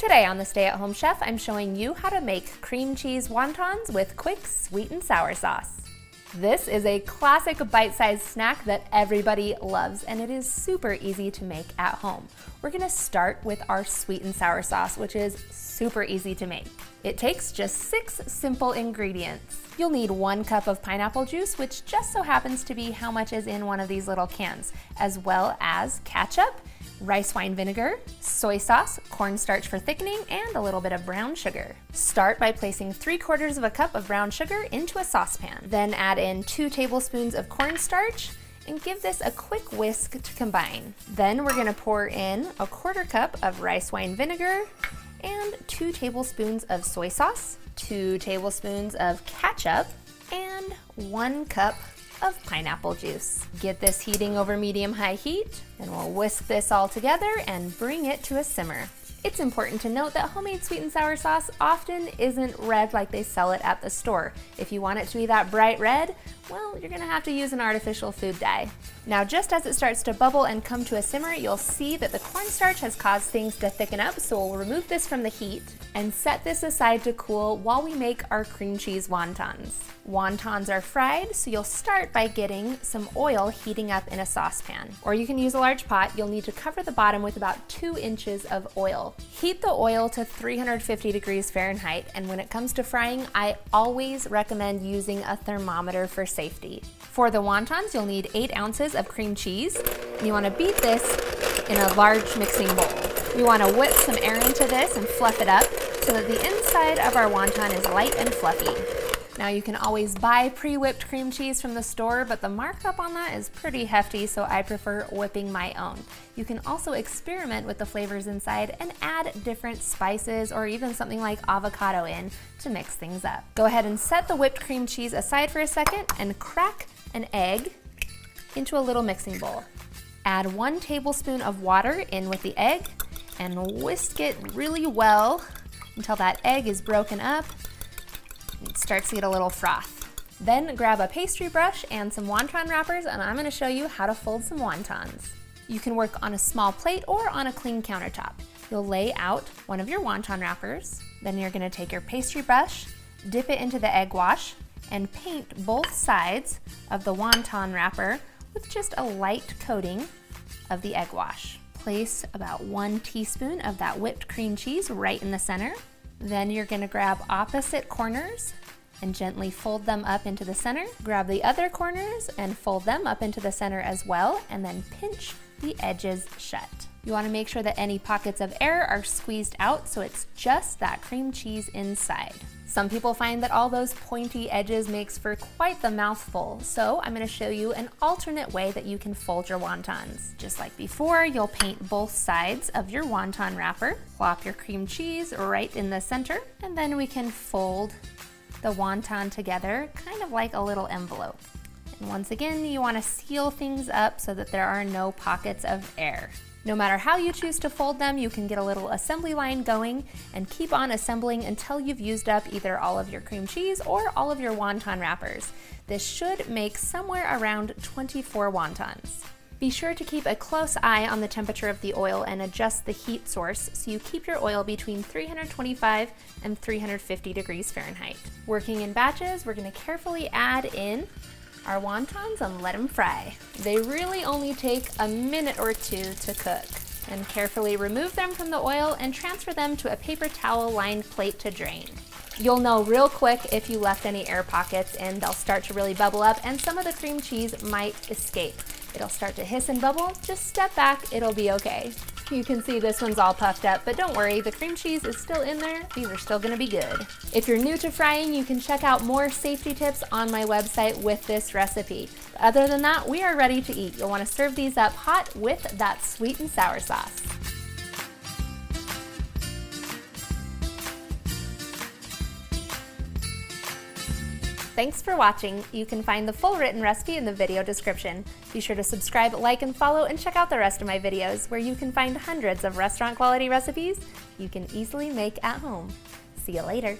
Today on the Stay-at-Home Chef, I'm showing you how to make cream cheese wontons with quick sweet and sour sauce. This is a classic bite-sized snack that everybody loves, and it is super easy to make at home. We're gonna start with our sweet and sour sauce, which is super easy to make. It takes just 6 simple ingredients. You'll need 1 cup of pineapple juice, which just so happens to be how much is in one of these little cans, as well as ketchup, rice wine vinegar, soy sauce, cornstarch for thickening, and a little bit of brown sugar. Start by placing 3/4 of a cup of brown sugar into a saucepan. Then add in 2 tablespoons of cornstarch and give this a quick whisk to combine. Then we're gonna pour in a 1/4 cup of rice wine vinegar and 2 tablespoons of soy sauce, 2 tablespoons of ketchup, and 1 cup of pineapple juice. Get this heating over medium-high heat, and we'll whisk this all together and bring it to a simmer. It's important to note that homemade sweet and sour sauce often isn't red like they sell it at the store. If you want it to be that bright red, well, you're gonna have to use an artificial food dye. Now, just as it starts to bubble and come to a simmer, you'll see that the cornstarch has caused things to thicken up, so we'll remove this from the heat and set this aside to cool while we make our cream cheese wontons. Wontons are fried, so you'll start by getting some oil heating up in a saucepan. Or you can use a large pot. You'll need to cover the bottom with about 2 inches of oil. Heat the oil to 350 degrees Fahrenheit, and when it comes to frying, I always recommend using a thermometer for safety. For the wontons, you'll need 8 ounces of cream cheese, and you want to beat this in a large mixing bowl. We want to whip some air into this and fluff it up so that the inside of our wonton is light and fluffy. Now, you can always buy pre-whipped cream cheese from the store, but the markup on that is pretty hefty, so I prefer whipping my own. You can also experiment with the flavors inside and add different spices or even something like avocado in to mix things up. Go ahead and set the whipped cream cheese aside for a second and crack an egg into a little mixing bowl. Add 1 tablespoon of water in with the egg and whisk it really well until that egg is broken up. It starts to get a little froth. Then grab a pastry brush and some wonton wrappers, and I'm gonna show you how to fold some wontons. You can work on a small plate or on a clean countertop. You'll lay out one of your wonton wrappers, then you're gonna take your pastry brush, dip it into the egg wash, and paint both sides of the wonton wrapper with just a light coating of the egg wash. Place about 1 teaspoon of that whipped cream cheese right in the center. Then you're gonna grab opposite corners and gently fold them up into the center. Grab the other corners and fold them up into the center as well, and then pinch the edges shut. You wanna make sure that any pockets of air are squeezed out so it's just that cream cheese inside. Some people find that all those pointy edges makes for quite the mouthful, so I'm gonna show you an alternate way that you can fold your wontons. Just like before, you'll paint both sides of your wonton wrapper, plop your cream cheese right in the center, and then we can fold the wonton together, kind of like a little envelope. And once again, you wanna seal things up so that there are no pockets of air. No matter how you choose to fold them, you can get a little assembly line going and keep on assembling until you've used up either all of your cream cheese or all of your wonton wrappers. This should make somewhere around 24 wontons. Be sure to keep a close eye on the temperature of the oil and adjust the heat source so you keep your oil between 325 and 350 degrees Fahrenheit. Working in batches, we're gonna carefully add in our wontons and let them fry. They really only take a minute or 2 to cook. And carefully remove them from the oil and transfer them to a paper towel lined plate to drain. You'll know real quick if you left any air pockets, and they'll start to really bubble up and some of the cream cheese might escape. It'll start to hiss and bubble. Just step back, it'll be okay. You can see this one's all puffed up, but don't worry, the cream cheese is still in there. These are still gonna be good. If you're new to frying, you can check out more safety tips on my website with this recipe. But other than that, we are ready to eat. You'll wanna serve these up hot with that sweet and sour sauce. Thanks for watching. You can find the full written recipe in the video description. Be sure to subscribe, like, and follow, and check out the rest of my videos where you can find hundreds of restaurant quality recipes you can easily make at home. See you later.